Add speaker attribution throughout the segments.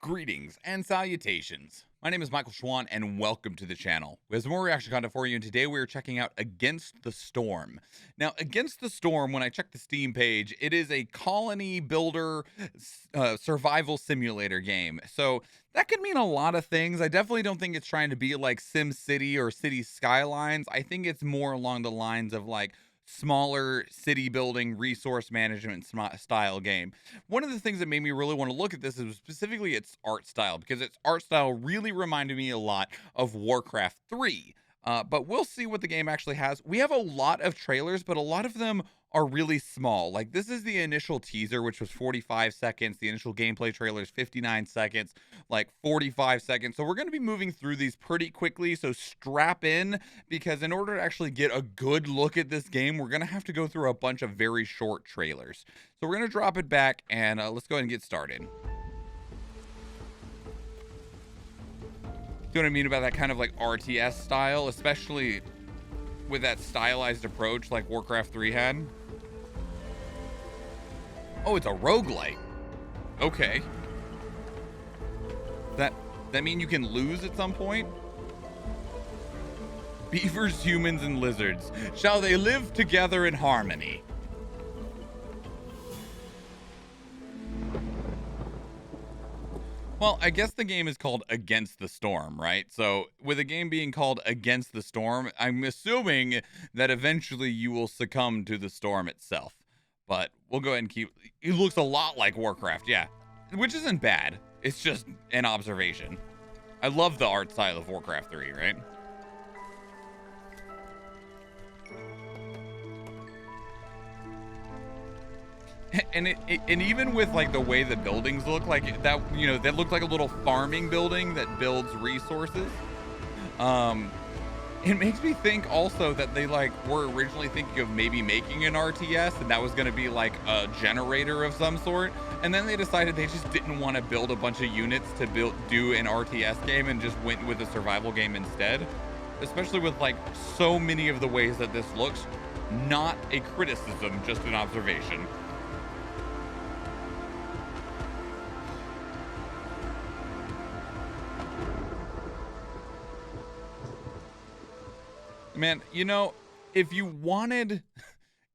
Speaker 1: Greetings and salutations. My name is Michael Schwahn and welcome to the channel. We have some more reaction content for you, and today we are checking out Against the Storm. Now, Against the Storm, when I check the Steam page, it is a colony builder survival simulator game. So that could mean a lot of things. I definitely don't think it's trying to be like Sim City or City Skylines. I think it's more along the lines of like smaller city building resource management style game. One of the things that made me really want to look at this is specifically its art style, because its art style really reminded me a lot of Warcraft 3. But we'll see what the game actually has. We have a lot of trailers, but a lot of them are really small. Like, this is the initial teaser, which was 45 seconds. The initial gameplay trailer is 59 seconds, like 45 seconds. So we're going to be moving through these pretty quickly. So strap in, because in order to actually get a good look at this game, we're going to have to go through a bunch of very short trailers. So we're going to drop it back and let's go ahead and get started. See what I mean about that kind of like RTS style, especially with that stylized approach like Warcraft 3 had. Oh, it's a roguelite. Okay. That mean you can lose at some point? Beavers, humans, and lizards. Shall they live together in harmony? Well, I guess the game is called Against the Storm, right? So with a game being called Against the Storm, I'm assuming that eventually you will succumb to the storm itself. But we'll go ahead and keep... It looks a lot like Warcraft, yeah. Which isn't bad. It's just an observation. I love the art style of Warcraft 3, right? And and even with like the way the buildings look, like that, you know, that looked like a little farming building that builds resources. It makes me think also that they like were originally thinking of maybe making an RTS, and that was going to be like a generator of some sort, and then they decided they just didn't want to build a bunch of units to do an RTS game and just went with a survival game instead. Especially with like so many of the ways that this looks. Not a criticism, just an observation. Man, you know, if you wanted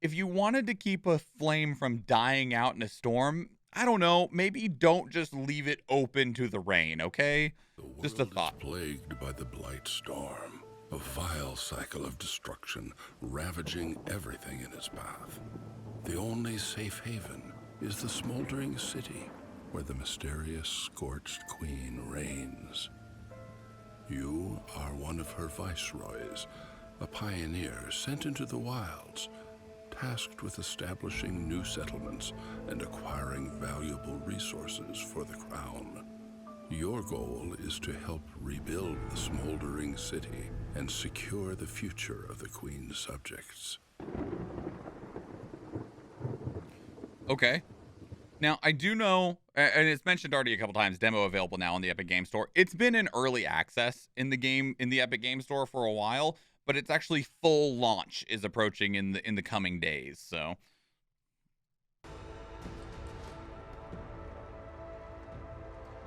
Speaker 1: to keep a flame from dying out in a storm, I don't know, maybe don't just leave it open to the rain, okay? Just a thought.
Speaker 2: The world is plagued by the blight storm, a vile cycle of destruction ravaging everything in its path. The only safe haven is the smoldering city where the mysterious scorched queen reigns. You are one of her viceroys, a pioneer sent into the wilds, tasked with establishing new settlements and acquiring valuable resources for the crown. Your goal is to help rebuild the smoldering city and secure the future of the Queen's subjects.
Speaker 1: Okay. Now, I do know, and it's mentioned already a couple times, demo available now on the Epic Game Store. It's been in early access in the Epic Game Store for a while, but it's actually full launch is approaching in the coming days. So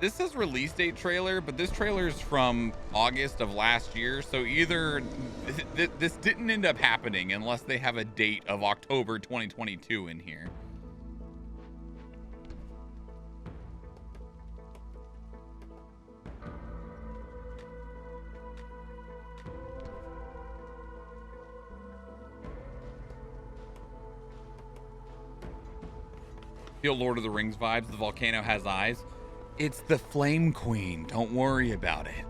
Speaker 1: this says release date trailer, but this trailer is from August of last year. So either this didn't end up happening unless they have a date of October 2022 in here. Feel Lord of the Rings vibes. The volcano has eyes. It's the Flame Queen. Don't worry about it.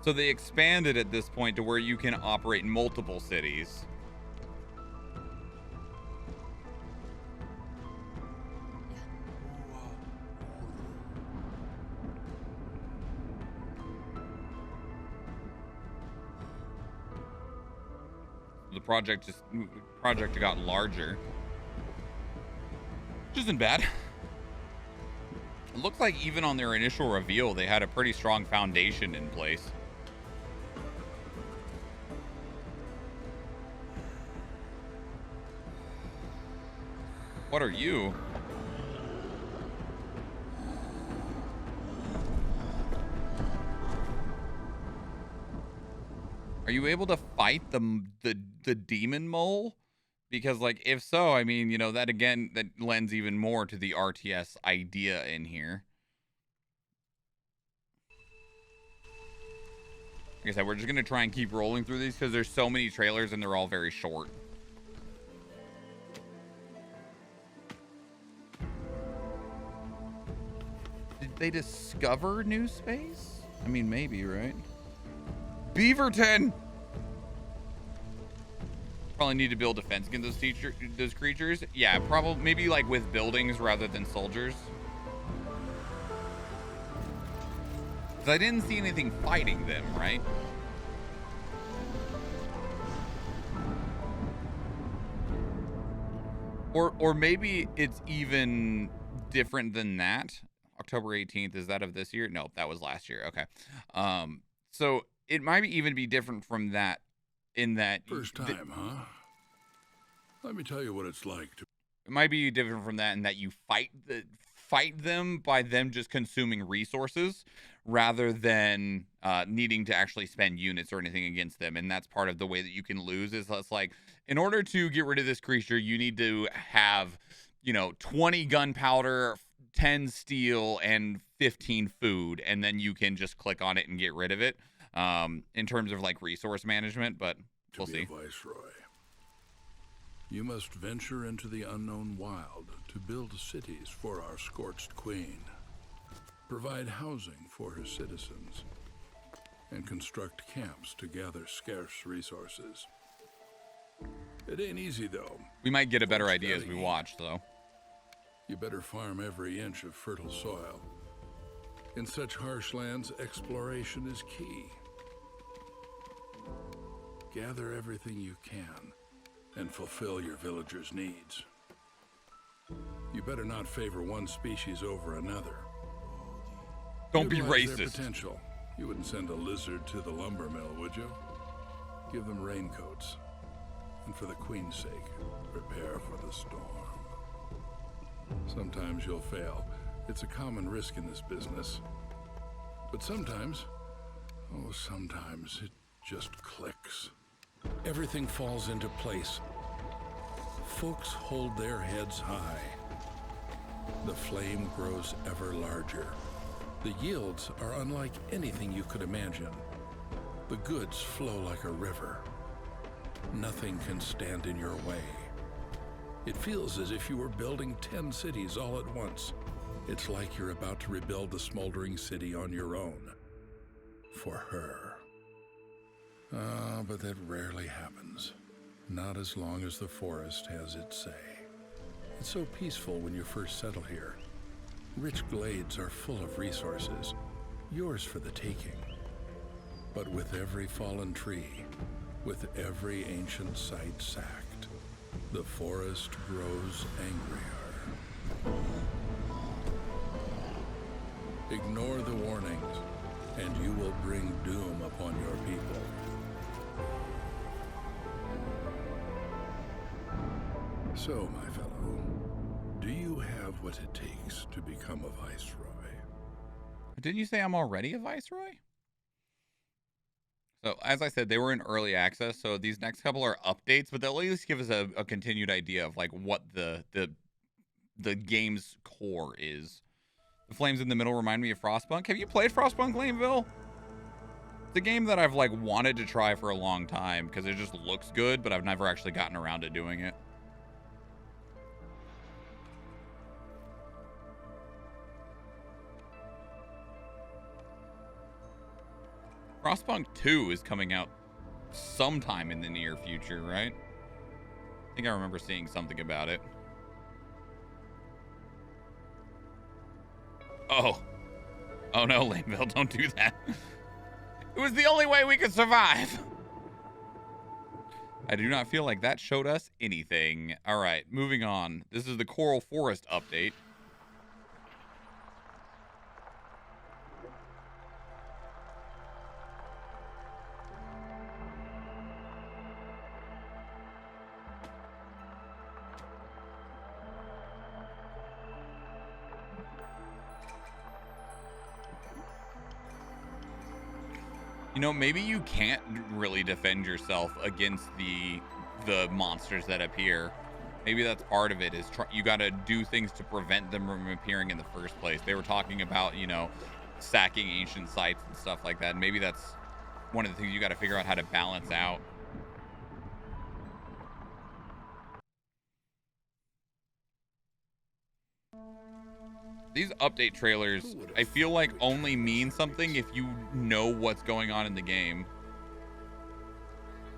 Speaker 1: So they expanded at this point to where you can operate multiple cities. The project got larger, which isn't bad. It looks like even on their initial reveal, they had a pretty strong foundation in place. What are you? Are you able to fight the demon mole? Because, like, if so, I mean, you know, that again, that lends even more to the RTS idea in here. Like I said, we're just going to try and keep rolling through these because there's so many trailers and they're all very short. Did they discover new space? I mean, maybe, right? Beaverton! Probably need to build defense against those creatures. Yeah, probably, maybe like with buildings rather than soldiers. Because I didn't see anything fighting them, right? Or maybe it's even different than that. October 18th, is that of this year? No, that was last year. Okay. So it might even be different from that in that...
Speaker 2: First time, huh? Let me tell you what it's like to...
Speaker 1: It might be different from that in that you fight them by them just consuming resources rather than needing to actually spend units or anything against them. And that's part of the way that you can lose is it's like, in order to get rid of this creature, you need to have, you know, 20 gunpowder, 10 steel, and 15 food. And then you can just click on it and get rid of it in terms of like resource management. But we'll see.
Speaker 2: Viceroy, you must venture into the unknown wild to build cities for our scorched queen, provide housing for her citizens, and construct camps to gather scarce resources. It ain't easy, though.
Speaker 1: We might get a better idea as we watch, though.
Speaker 2: You better farm every inch of fertile soil. In such harsh lands, exploration is key. Gather everything you can and fulfill your villagers' needs. You better not favor one species over another.
Speaker 1: Don't be
Speaker 2: Utilize
Speaker 1: racist.
Speaker 2: Their potential. You wouldn't send a lizard to the lumber mill, would you? Give them raincoats. And for the Queen's sake, prepare for the storm. Sometimes you'll fail. It's a common risk in this business. But sometimes, oh, sometimes it just clicks. Everything falls into place. Folks hold their heads high. The flame grows ever larger. The yields are unlike anything you could imagine. The goods flow like a river. Nothing can stand in your way. It feels as if you were building 10 cities all at once. It's like you're about to rebuild the smoldering city on your own. For her. But that rarely happens. Not as long as the forest has its say. It's so peaceful when you first settle here. Rich glades are full of resources, yours for the taking. But with every fallen tree, with every ancient site sacked, the forest grows angrier. Ignore the warnings, and you will bring doom upon your people. So, my fellow, do you have what it takes to become a viceroy?
Speaker 1: Didn't you say I'm already a viceroy? So, as I said, they were in early access, so these next couple are updates, but they'll at least give us a continued idea of like what the game's core is. The flames in the middle remind me of Frostpunk. Have you played Frostpunk, Lameville? It's a game that I've like wanted to try for a long time because it just looks good, but I've never actually gotten around to doing it. Frostpunk 2 is coming out sometime in the near future, right? I think I remember seeing something about it. Oh. Oh no, Laneville, don't do that. It was the only way we could survive. I do not feel like that showed us anything. All right, moving on. This is the Coral Forest update. You know, maybe you can't really defend yourself against the monsters that appear. Maybe that's part of it, is you got to do things to prevent them from appearing in the first place. They were talking about, you know, sacking ancient sites and stuff like that. And maybe that's one of the things you got to figure out how to balance out. These update trailers, I feel like, only mean something if you know what's going on in the game.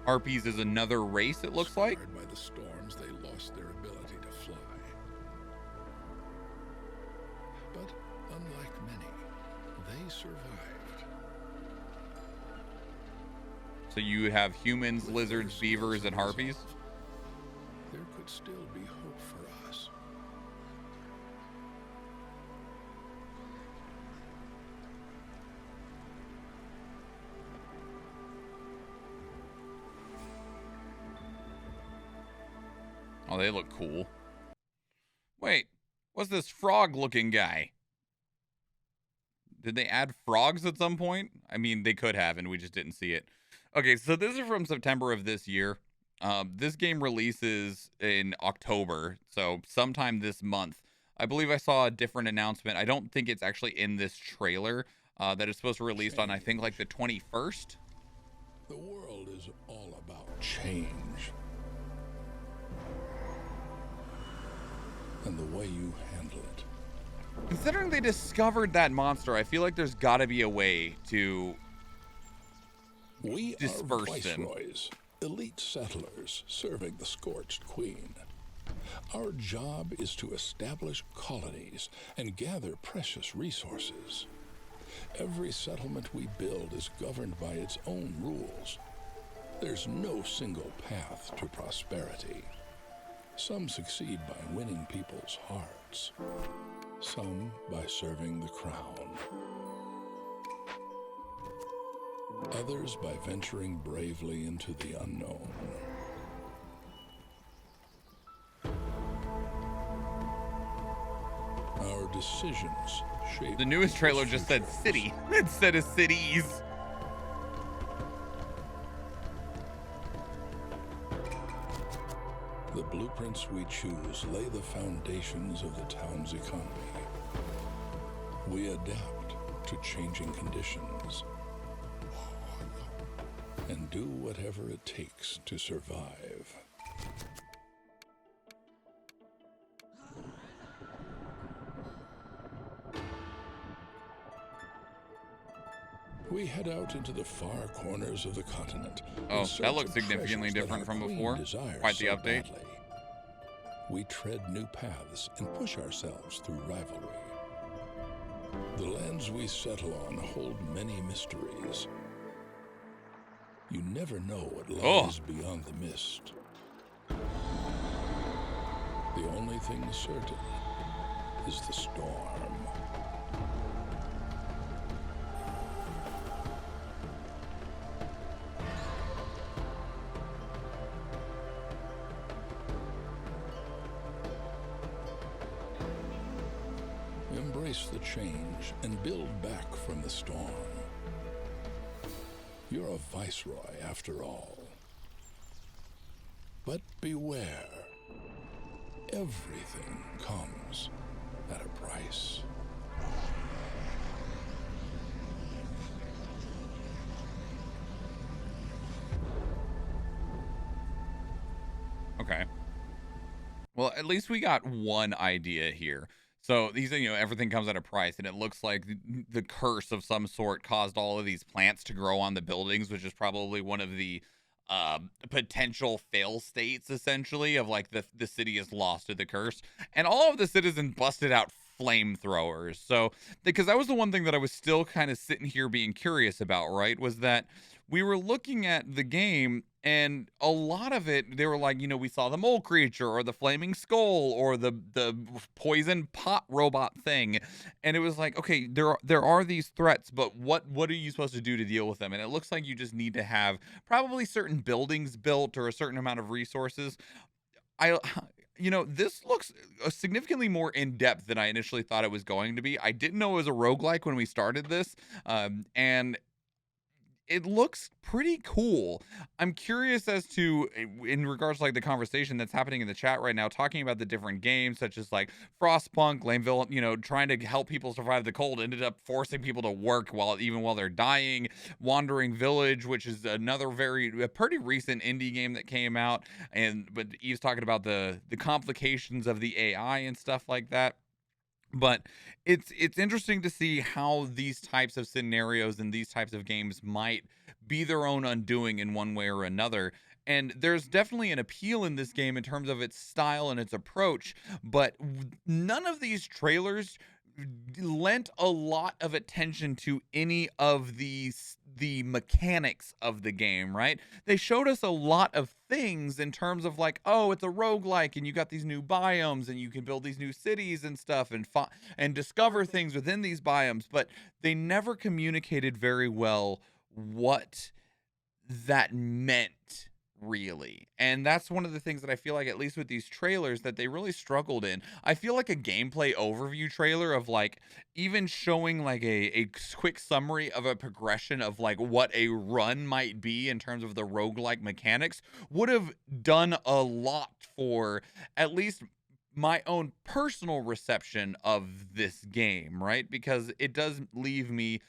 Speaker 1: Harpies is another race, it looks like.
Speaker 2: By the storms, they lost their ability to fly. But unlike many, they survived.
Speaker 1: So you have humans, lizards, beavers, and harpies?
Speaker 2: There could still be hope for us.
Speaker 1: Oh, they look cool. Wait, what's this frog-looking guy? Did they add frogs at some point? I mean, they could have, and we just didn't see it. Okay, so this is from September of this year. This game releases in October, so sometime this month. I believe I saw a different announcement. I don't think it's actually in this trailer that it's supposed to release on, I think, like the 21st.
Speaker 2: The world is all about change. And the way you handle it.
Speaker 1: Considering they discovered that monster, I feel like there's got to be a way to disperse them.
Speaker 2: Viceroys, elite settlers serving the Scorched Queen. Our job is to establish colonies and gather precious resources. Every settlement we build is governed by its own rules. There's no single path to prosperity. Some succeed by winning people's hearts, some by serving the crown, others by venturing bravely into the unknown. Our decisions shape...
Speaker 1: The newest trailer just said city instead of cities.
Speaker 2: The blueprints we choose lay the foundations of the town's economy. We adapt to changing conditions and do whatever it takes to survive. We head out into the far corners of the continent.
Speaker 1: Oh, that looks significantly different from before. Quite the update.
Speaker 2: Badly. We tread new paths and push ourselves through rivalry. The lands we settle on hold many mysteries. You never know what lies beyond the mist. The only thing certain is the storm. Embrace the change and build back from the storm. You're a viceroy after all. But beware, everything comes at a price.
Speaker 1: Okay. Well, at least we got one idea here. So these, you know, everything comes at a price, and it looks like the curse of some sort caused all of these plants to grow on the buildings, which is probably one of the potential fail states, essentially, of like the city is lost to the curse. And all of the citizens busted out flamethrowers. So, because that was the one thing that I was still kind of sitting here being curious about, right? Was that we were looking at the game, and a lot of it, they were like, you know, we saw the mole creature or the flaming skull or the poison pot robot thing. And it was like, okay, there are these threats, but what are you supposed to do to deal with them? And it looks like you just need to have probably certain buildings built or a certain amount of resources. You know, this looks significantly more in-depth than I initially thought it was going to be. I didn't know it was a roguelike when we started this. And it looks pretty cool. I'm curious as to, in regards to like the conversation that's happening in the chat right now, talking about the different games such as like Frostpunk, Lameville, you know, trying to help people survive the cold, ended up forcing people to work even while they're dying. Wandering Village, which is another a pretty recent indie game that came out, but Eve's talking about the complications of the AI and stuff like that. But it's interesting to see how these types of scenarios and these types of games might be their own undoing in one way or another. And there's definitely an appeal in this game in terms of its style and its approach, but none of these trailers lent a lot of attention to any of the mechanics of the game, right? They showed us a lot of things in terms of like, oh, it's a roguelike and you got these new biomes and you can build these new cities and stuff and discover things within these biomes, but they never communicated very well what that meant, really. And that's one of the things that I feel like, at least with these trailers, that they really struggled in. I feel like a gameplay overview trailer of like even showing like a quick summary of a progression of like what a run might be in terms of the roguelike mechanics would have done a lot for at least my own personal reception of this game, right? Because it does leave me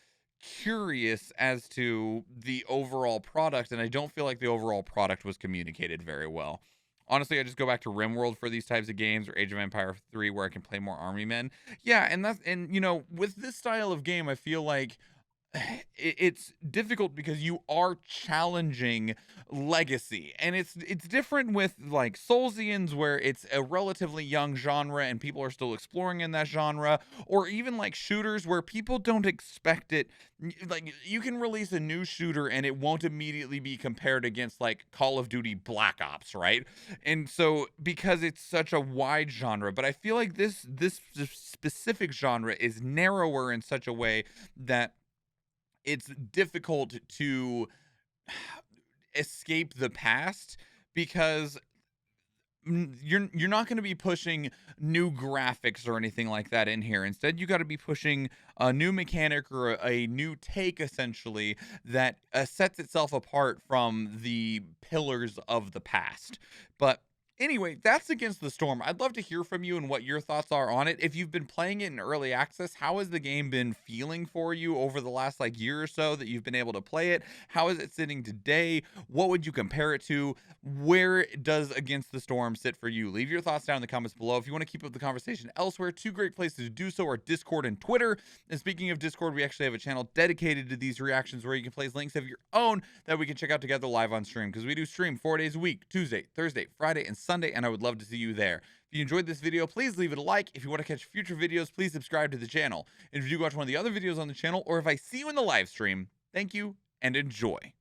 Speaker 1: curious as to the overall product, and I don't feel like the overall product was communicated very well. Honestly, I just go back to RimWorld for these types of games, or Age of Empire 3, where I can play more army men. Yeah, and you know, with this style of game, I feel like it's difficult because you are challenging legacy, and it's different with like Soulsians, where it's a relatively young genre and people are still exploring in that genre, or even like shooters where people don't expect it. Like, you can release a new shooter and it won't immediately be compared against like Call of Duty Black Ops, right? And so, because it's such a wide genre, but I feel like this specific genre is narrower in such a way that it's difficult to escape the past, because you're not going to be pushing new graphics or anything like that in here. Instead, you got to be pushing a new mechanic or a new take, essentially, that sets itself apart from the pillars of the past. But anyway, that's Against the Storm. I'd love to hear from you and what your thoughts are on it. If you've been playing it in early access, how has the game been feeling for you over the last like year or so that you've been able to play it? How is it sitting today? What would you compare it to? Where does Against the Storm sit for you? Leave your thoughts down in the comments below. If you want to keep up the conversation elsewhere, two great places to do so are Discord and Twitter. And speaking of Discord, we actually have a channel dedicated to these reactions where you can place links of your own that we can check out together live on stream, because we do stream 4 days a week: Tuesday, Thursday, Friday, and Sunday, and I would love to see you there. If you enjoyed this video, please leave it a like. If you want to catch future videos, please subscribe to the channel. And if you watch one of the other videos on the channel, or if I see you in the live stream, thank you and enjoy.